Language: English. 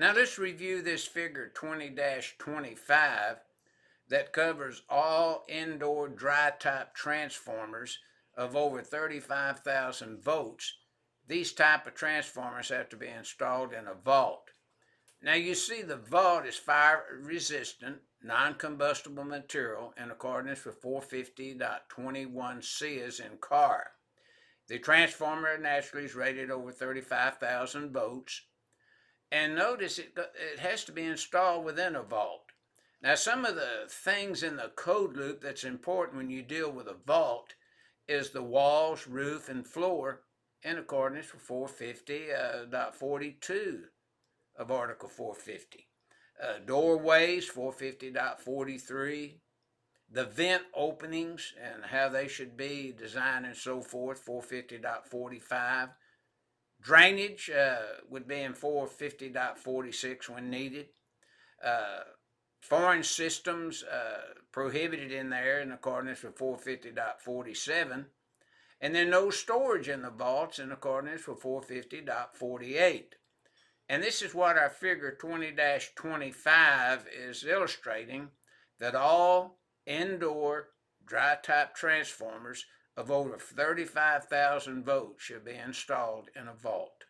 Now let's review this figure 20-25 that covers all indoor dry type transformers of over 35,000 volts. These type of transformers have to be installed in a vault. Now you see the vault is fire resistant, non-combustible material in accordance with 450.21 SIAs in CAR. The transformer naturally is rated over 35,000 volts. And notice it has to be installed within a vault. Now some of the things in the code loop that's important when you deal with a vault is the walls, roof, and floor in accordance with 450.42 of Article 450. Doorways, 450.43. The vent openings and how they should be designed and so forth, 450.45. Drainage would be in 450.46 when needed. Foreign systems prohibited in there in accordance with 450.47. And then no storage in the vaults in accordance with 450.48. And this is what our figure 20-25 is illustrating, that all indoor dry type transformers of over 35,000 volts should be installed in a vault.